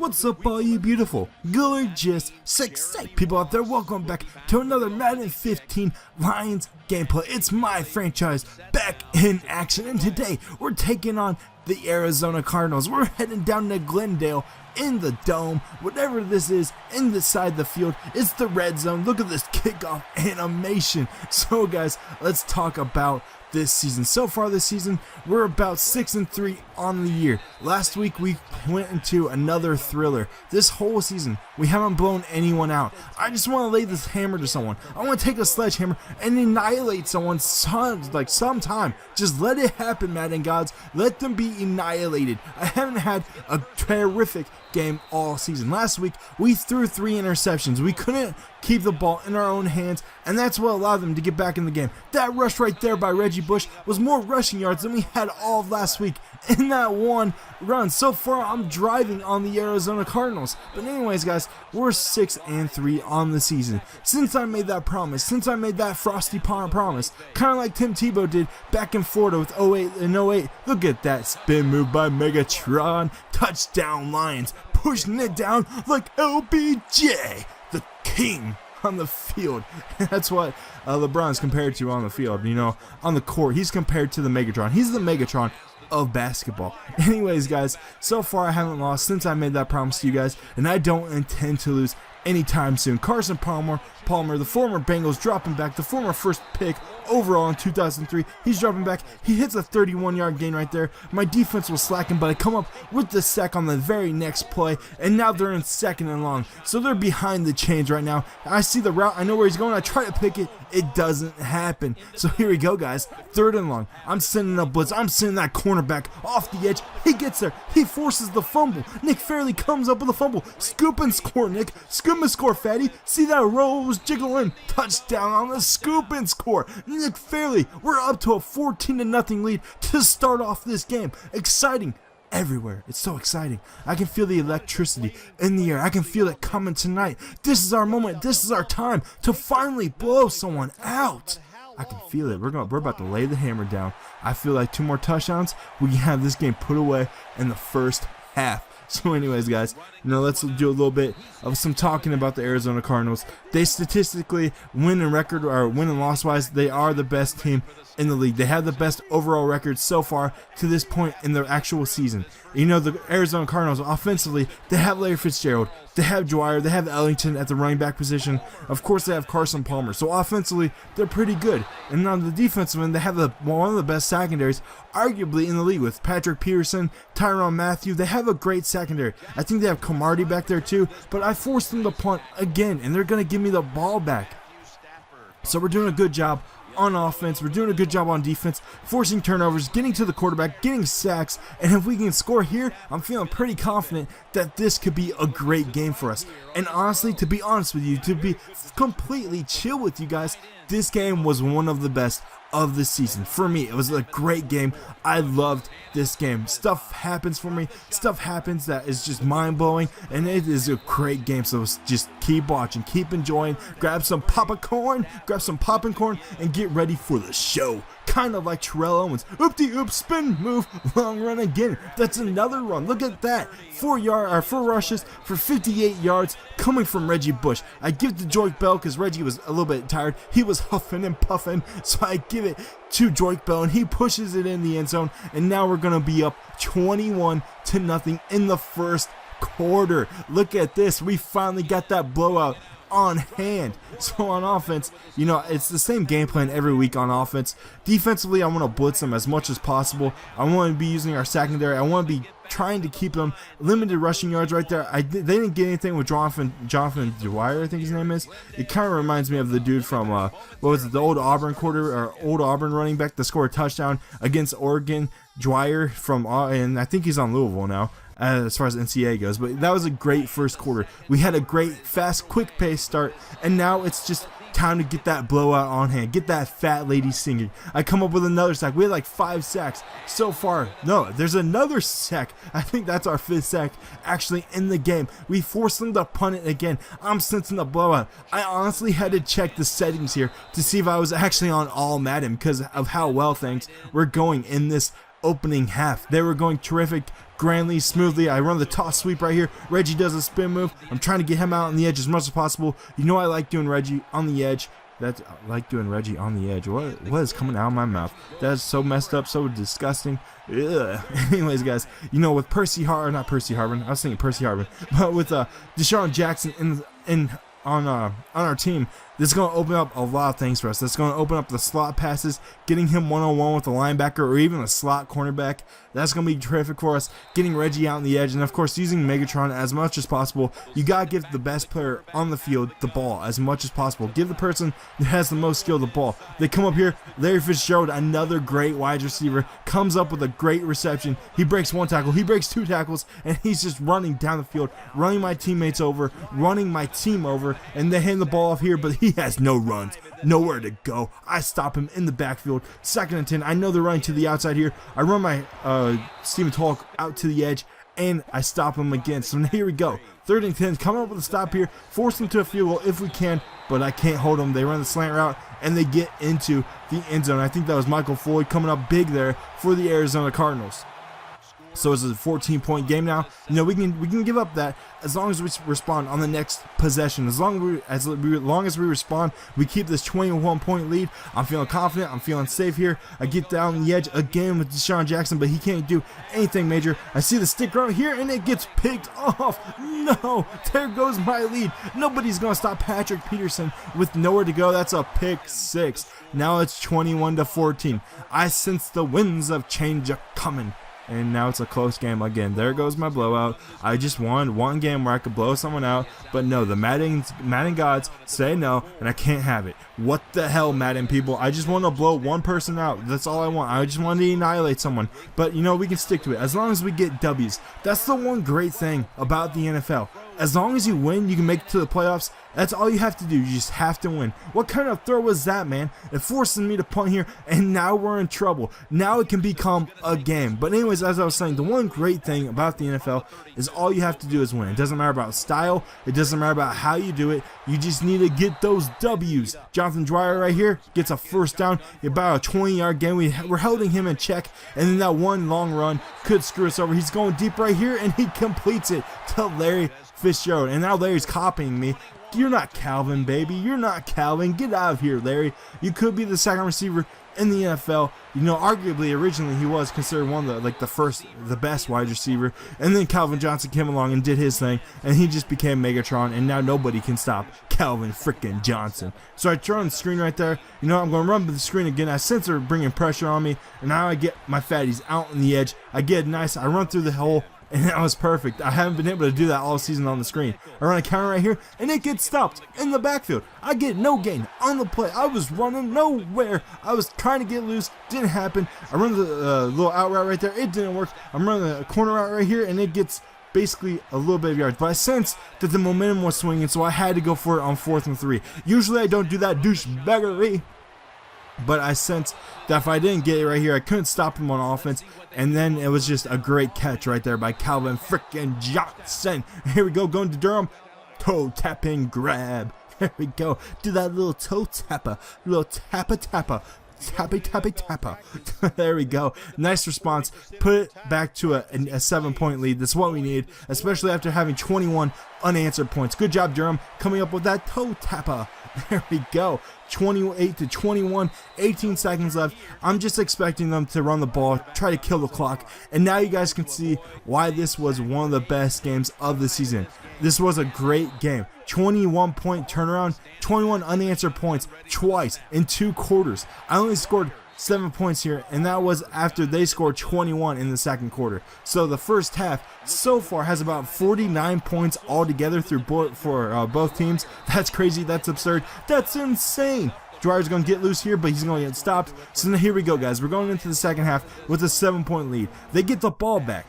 What's up, all you beautiful, gorgeous, sexy people out there? Welcome back to another Madden 15 Lions gameplay. It's my franchise back in action, and today we're taking on the Arizona Cardinals. We're heading down to Glendale in the dome, whatever this is, inside the field. It's the red zone. Look at this kickoff animation. So guys, let's talk about this season. So far this season, we're about 6-3 on the year. Last week we went into another thriller. This whole season we haven't blown anyone out. I just want to lay this hammer to someone. I want to take a sledgehammer and annihilate someone sometime. Just let it happen, Madden gods. Let them be annihilated. I haven't had a terrific game all season. Last week we threw 3 interceptions. We couldn't keep the ball in our own hands, and that's what allowed them to get back in the game. That rush right there by Reggie Bush was more rushing yards than we had all of last week in that one run. So far I'm driving on the Arizona Cardinals. But anyways guys, we're 6-3 on the season. Since I made that promise, since I made that FrostTee promise, kind of like Tim Tebow did back in Florida with 08 and 08. Look at that spin move by Megatron. Touchdown Lions, pushing it down like LBJ, the king on the field. That's what LeBron's compared to on the field. You know, on the court, he's compared to the Megatron. He's the Megatron of basketball. Anyways guys, so far I haven't lost since I made that promise to you guys, and I don't intend to lose anytime soon. Carson Palmer, the former Bengals, dropping back, the former first pick overall in 2003. He's dropping back. He hits a 31-yard gain right there. My defense was slacking, but I come up with the sack on the very next play, and now they're in 2nd and long. So they're behind the chains right now. I see the route. I know where he's going. I try to pick it. It doesn't happen. So here we go, guys. 3rd and long. I'm sending a blitz. I'm sending that cornerback off the edge. He gets there. He forces the fumble. Nick Fairley comes up with a fumble. Scoop and score, Nick. Scoop and score, fatty. See that rose jiggling. Touchdown on the scoop and score. Nick Fairley. We're up to a 14-0 lead to start off this game. Exciting everywhere. It's so exciting. I can feel the electricity in the air. I can feel it coming tonight. This is our moment. This is our time to finally blow someone out. I can feel it. We're about to lay the hammer down. I feel like 2 more touchdowns, we can have this game put away in the first half. So anyways guys, let's do a little bit of some talking about the Arizona Cardinals. They statistically, win and loss wise, they are the best team in the league. They have the best overall record so far to this point in their actual season. You know, the Arizona Cardinals offensively, they have Larry Fitzgerald, they have Dwyer, they have Ellington at the running back position. Of course, they have Carson Palmer. So offensively, they're pretty good. And on the defensive end, they have one of the best secondaries, arguably in the league, with Patrick Peterson, Tyrann Mathieu. They have a great secondary. I think they have Cromartie back there too. But I forced them to punt again, and they're going to give me the ball back. So we're doing a good job on offense. We're doing a good job on defense, forcing turnovers, getting to the quarterback, getting sacks, and if we can score here, I'm feeling pretty confident that this could be a great game for us. And honestly, to be honest with you, to be completely chill with you guys, this game was one of the best of the season. For me, it was a great game. I loved this game. Stuff happens for me. Stuff happens that is just mind-blowing, and it is a great game. So just keep watching, keep enjoying, grab some popcorn, and get ready for the show. Kind of like Terrell Owens. Oop-de-oop, spin move, long run again. That's another run. Look at that. 4 rushes for 58 yards coming from Reggie Bush. I give it to Joyke Bell because Reggie was a little bit tired. He was huffing and puffing, so I give it to Joyke Bell, and he pushes it in the end zone, and now we're going to be up 21-0 in the first quarter. Look at this. We finally got that blowout on hand. So on offense, it's the same game plan every week on offense. Defensively, I want to blitz them as much as possible. I want to be using our secondary. I want to be trying to keep them limited rushing yards right there. They didn't get anything with Jonathan Dwyer, I think his name is. It kind of reminds me of the dude from the old Auburn running back that scored a touchdown against Oregon. Dwyer and I think he's on Louisville now, as far as NCAA goes. But that was a great first quarter. We had a great, fast, quick pace start, and now it's just time to get that blowout on hand. Get that fat lady singing. I come up with another sack. We had like 5 sacks so far. No, there's another sack. I think that's our 5th sack actually in the game. We forced them to punt it again. I'm sensing the blowout. I honestly had to check the settings here to see if I was actually on all Madden because of how well things were going in this opening half. They were going terrific grandly, smoothly. I run the toss sweep right here. Reggie does a spin move. I'm trying to get him out on the edge as much as possible. You know I like doing Reggie on the edge. I like doing Reggie on the edge. What is coming out of my mouth? That's so messed up, so disgusting. Ugh. Anyways, guys, you know, with not Percy Harvin. I was thinking Percy Harvin, but with Deshaun Jackson on our team, this is going to open up a lot of things for us. That's going to open up the slot passes, getting him one-on-one with a linebacker or even a slot cornerback. That's going to be terrific for us. Getting Reggie out on the edge, and of course using Megatron as much as possible. You got to give the best player on the field the ball as much as possible. Give the person that has the most skill the ball. They come up here. Larry Fitzgerald, another great wide receiver, comes up with a great reception. He breaks one tackle. He breaks two tackles, and he's just running down the field, running my teammates over, running my team over, and they hand the ball off here, but he has no runs, nowhere to go. I stop him in the backfield. 2nd and 10. I know they're running to the outside here. I run my Steven Talk out to the edge, and I stop him again. So here we go. 3rd and 10. Coming up with a stop here. Force them to a field goal if we can, but I can't hold them. They run the slant route, and they get into the end zone. I think that was Michael Floyd coming up big there for the Arizona Cardinals. So it's a 14-point game now. You know, we can give up that as long as we respond on the next possession. As long as we respond, we keep this 21-point lead. I'm feeling confident. I'm feeling safe here. I get down the edge again with Deshaun Jackson, but he can't do anything major. I see the stick right here, and it gets picked off. No, there goes my lead. Nobody's going to stop Patrick Peterson with nowhere to go. That's a pick 6. Now it's 21-14. I sense the winds of change are coming. And now it's a close game again. There goes my blowout. I just won one game where I could blow someone out, but no, the Madden gods say no, and I can't have it. What the hell, Madden people? I just want to blow one person out. That's all I want. I just want to annihilate someone. But you know, we can stick to it as long as we get W's. That's the one great thing about the NFL. As long as you win, you can make it to the playoffs. That's all you have to do. You just have to win. What kind of throw was that, man? It forces me to punt here, and now we're in trouble. Now it can become a game. But anyways, as I was saying, the one great thing about the NFL is all you have to do is win. It doesn't matter about style. It doesn't matter about how you do it. You just need to get those W's. Jonathan Dwyer right here gets a first down. About a 20-yard game. We're holding him in check, and then that one long run could screw us over. He's going deep right here, and he completes it to Larry Fitzgerald. And now Larry's copying me. You're not Calvin, baby. You're not Calvin. Get out of here, Larry. You could be the second receiver in the NFL. You know, arguably, originally he was considered one of the best wide receiver. And then Calvin Johnson came along and did his thing, and he just became Megatron. And now nobody can stop Calvin frickin' Johnson. So I turn on the screen right there. You know, I'm going to run to the screen again. I sense they're bringing pressure on me, and now I get my fatties out on the edge. I get nice. I run through the hole. And that was perfect. I haven't been able to do that all season on the screen. I run a counter right here, and it gets stopped in the backfield. I get no gain on the play. I was running nowhere. I was trying to get loose. Didn't happen. I run the little out route right there. It didn't work. I'm running the corner route right here, and it gets basically a little bit of yards. But I sensed that the momentum was swinging, so I had to go for it on 4th and 3. Usually I don't do that douchebaggery. But I sensed that if I didn't get it right here, I couldn't stop him on offense. And then it was just a great catch right there by Calvin frickin' Johnson. Here we go, going to Durham. Toe tapping grab. There we go. Do that little toe tapper. Little tappa. Tappy. There we go. Nice response. Put it back to a 7-point lead. That's what we need, especially after having 21 unanswered points. Good job, Durham, coming up with that toe tapper. There we go. 28-21, 18 seconds left. I'm just expecting them to run the ball, try to kill the clock. And now you guys can see why this was one of the best games of the season. This was a great game. 21-point turnaround, 21 unanswered points twice in 2 quarters. I only scored 7 points here, and that was after they scored 21 in the second quarter. So the first half so far has about 49 points altogether for both teams. That's crazy. That's absurd. That's insane. Dwyer's going to get loose here, but he's going to get stopped. So now here we go, guys. We're going into the second half with a 7-point lead. They get the ball back.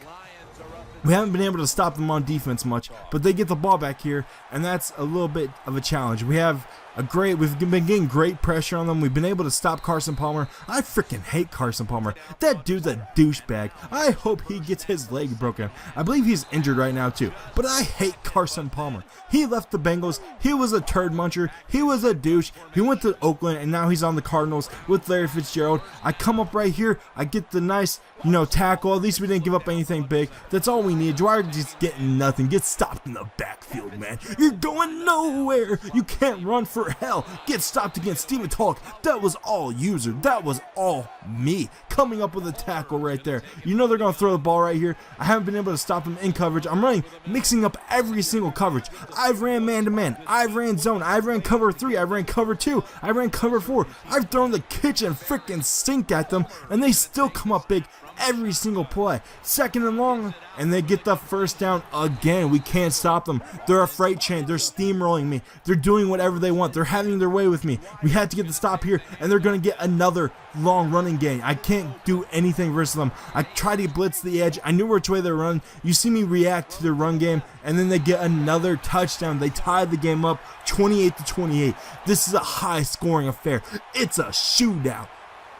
We haven't been able to stop them on defense much, but they get the ball back here, and that's a little bit of a challenge. We have We've been getting great pressure on them. We've been able to stop Carson Palmer. I freaking hate Carson Palmer. That dude's a douchebag. I hope he gets his leg broken. I believe he's injured right now too. But I hate Carson Palmer. He left the Bengals. He was a turd muncher. He was a douche. He went to Oakland and now he's on the Cardinals with Larry Fitzgerald. I come up right here. I get the nice, tackle. At least we didn't give up anything big. That's all we need. Dwyer just getting nothing. Get stopped in the backfield, man. You're going nowhere. You can't run for hell. Get stopped against Steven Talk. That was all user. That was all me coming up with a tackle right there. They're going to throw the ball right here. I haven't been able to stop them in coverage. I'm running, mixing up every single coverage. I've ran man-to-man. I've ran zone. I've ran cover 3. I've ran cover 2. I ran cover 4. I've thrown the kitchen freaking sink at them, and they still come up big every single play. Second and long, and they get the first down again. We can't stop them. They're a freight train. They're steamrolling me. They're doing whatever they want. They're having their way with me. We had to get the stop here, and they're going to get another long running game. I can't do anything versus them. I try to blitz the edge. I knew which way they run. You see me react to their run game, and then they get another touchdown. They tied the game up 28-28. This is a high scoring affair. It's a shootout.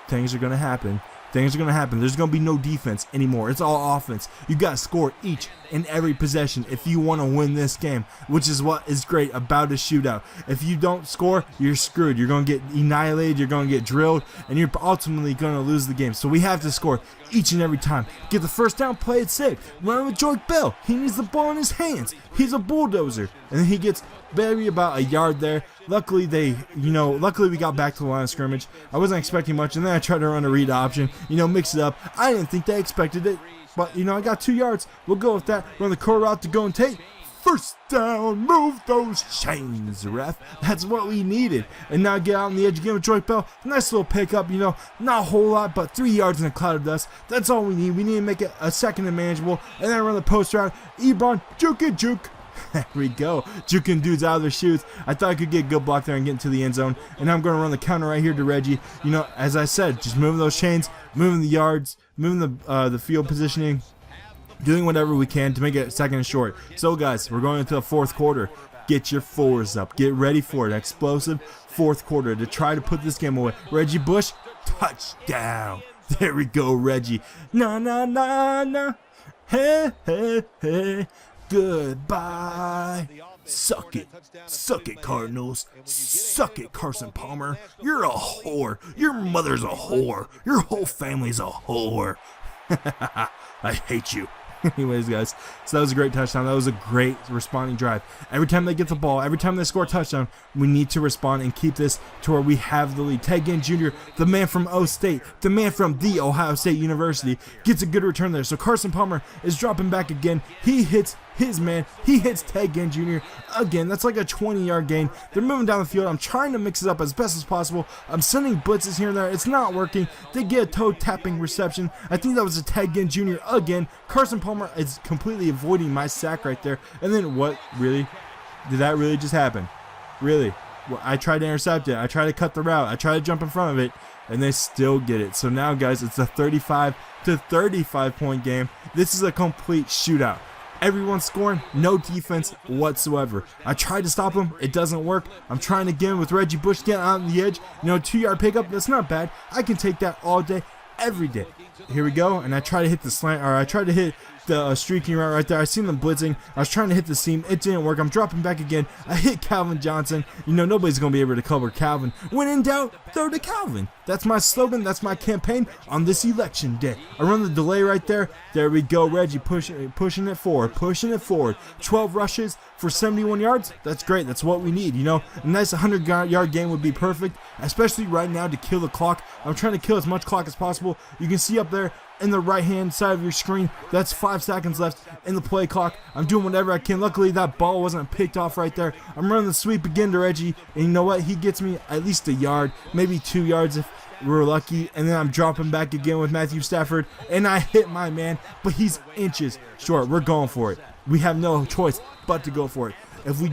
Things are going to happen. Things are going to happen. There's going to be no defense anymore. It's all offense. You got to score each and every possession if you want to win this game, which is what is great about a shootout. If you don't score, you're screwed. You're going to get annihilated. You're going to get drilled, and you're ultimately going to lose the game. So we have to score each and every time. Get the first down, play it safe. Run with Joyke Bell. He needs the ball in his hands. He's a bulldozer. And then he gets maybe about a yard there. Luckily we got back to the line of scrimmage. I wasn't expecting much, and then I tried to run a read option, mix it up. I didn't think they expected it, but I got 2 yards. We'll go with that. Run the curl route to go and take. First down, move those chains, ref. That's what we needed. And now get out on the edge again with Joyke Bell. Nice little pickup, not a whole lot, but 3 yards in a cloud of dust. That's all we need. We need to make it a second and manageable. And then run the post route. Ebron, juke it, juke. There we go. Juking dudes out of their shoes. I thought I could get a good block there and get into the end zone. And now I'm going to run the counter right here to Reggie. As I said, just moving those chains, moving the yards, moving the field positioning, doing whatever we can to make it second and short. So, guys, we're going into the fourth quarter. Get your fours up. Get ready for an explosive fourth quarter to try to put this game away. Reggie Bush, touchdown. There we go, Reggie. Na, na, na, na. Hey, hey, hey. Goodbye. Suck it, Cardinals. Suck it, Carson Palmer. You're a whore. Your mother's a whore. Your whole family's a whore. I hate you. Anyways, guys, so that was a great touchdown. That was a great responding drive. Every time they get the ball, every time they score a touchdown, we need to respond and keep this to where we have the lead. Ted Ginn Jr., the man from O State, the man from the Ohio State University, gets a good return there. So Carson Palmer is dropping back again. He hits his man. He hits Ted Ginn Jr. again. That's like a 20-yard gain. They're moving down the field. I'm trying to mix it up as best as possible. I'm sending blitzes here and there. It's not working. They get a toe-tapping reception. I think that was a Ted Ginn Jr. again. Carson Palmer is completely avoiding my sack right there. And then what? Really? Did that really just happen? Really? Well, I tried to intercept it. I tried to cut the route. I tried to jump in front of it. And they still get it. So now, guys, it's a 35-35 point game. This is a complete shootout. Everyone's scoring, no defense whatsoever. I tried to stop him, it doesn't work. I'm trying again with Reggie Bush getting out on the edge. 2-yard pickup, that's not bad. I can take that all day, every day. Here we go, and I try to hit the slant, or I tried to hit the streaking route right there. I seen them blitzing. I was trying to hit the seam. It didn't work. I'm dropping back again. I hit Calvin Johnson. Nobody's going to be able to cover Calvin. When in doubt, throw to Calvin. That's my slogan. That's my campaign on this election day. I run the delay right there. There we go. Reggie pushing it forward. 12 rushes for 71 yards. That's great. That's what we need. A nice 100-yard game would be perfect, especially right now to kill the clock. I'm trying to kill as much clock as possible. You can see up there in the right-hand side of your screen, that's 5 seconds left in the play clock. I'm doing whatever I can. Luckily, that ball wasn't picked off right there. I'm running the sweep again to Reggie, and you know what? He gets me at least a yard, maybe 2 yards if we're lucky. And then I'm dropping back again with Matthew Stafford, and I hit my man, but he's inches short. We're going for it. We have no choice but to go for it. If we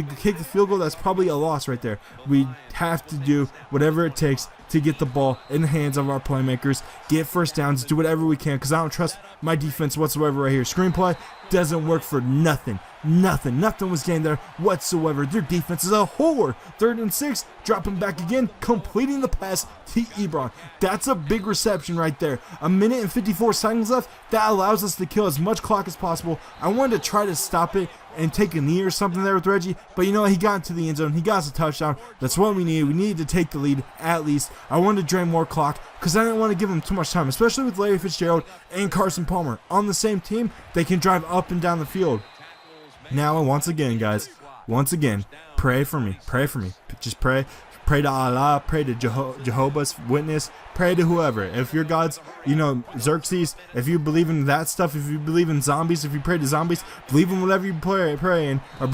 kick the field goal, that's probably a loss right there. We have to do whatever it takes to get the ball in the hands of our playmakers, get first downs, do whatever we can, because I don't trust my defense whatsoever right here. Screenplay doesn't work for nothing. Nothing was gained there whatsoever. Their defense is a whore. 3rd and 6, dropping back again, completing the pass to Ebron. That's a big reception right there. 1 minute and 54 seconds left. That allows us to kill as much clock as possible. I wanted to try to stop it and take a knee or something there with Reggie, but you know, he got into the end zone. He got us a touchdown. That's what we needed. We needed to take the lead at least. I wanted to drain more clock because I didn't want to give him too much time, especially with Larry Fitzgerald and Carson Palmer on the same team. They can drive up and down the field. Now, once again, guys, pray for me. Just pray. Pray to Allah, pray to Jehovah's Witness, pray to whoever. If your God's, you know, Xerxes, if you believe in that stuff, if you believe in zombies, if you pray to zombies, believe in whatever you pray in, or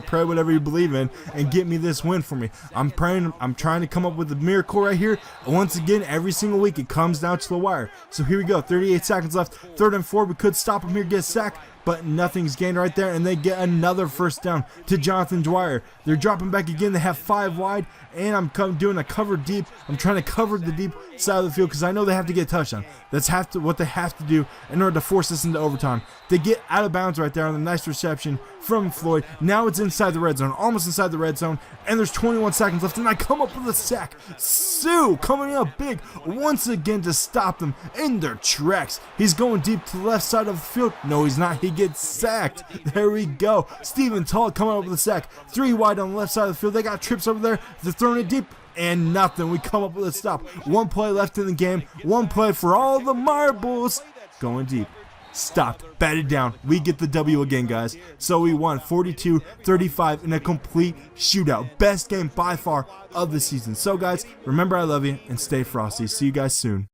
pray whatever you believe in, and get me this win for me. I'm praying, I'm trying to come up with a miracle right here. Once again, every single week, it comes down to the wire. So here we go, 38 seconds left, 3rd and 4, we could stop him here, get a sack, but nothing's gained right there, and they get another first down to Jonathan Dwyer. They're dropping back again. They have 5 wide, and I'm doing a cover deep. I'm trying to cover the deep side of the field because I know they have to get a touchdown. That's what they have to do in order to force this into overtime. They get out of bounds right there on the nice reception from Floyd. Now it's inside the red zone, almost inside the red zone, and there's 21 seconds left, and I come up with a sack. Sue coming up big once again to stop them in their tracks. He's going deep to the left side of the field. No, he's not. He gets sacked. There we go. Stephen Tall coming up with a sack. 3 wide on the left side of the field. They got trips over there. They're throwing it deep. And nothing. We come up with a stop. 1 play left in the game. 1 play for all the marbles. Going deep. Stopped. Batted down. We get the W again, guys. So we won 42-35 in a complete shootout. Best game by far of the season. So, guys, remember I love you and stay frosty. See you guys soon.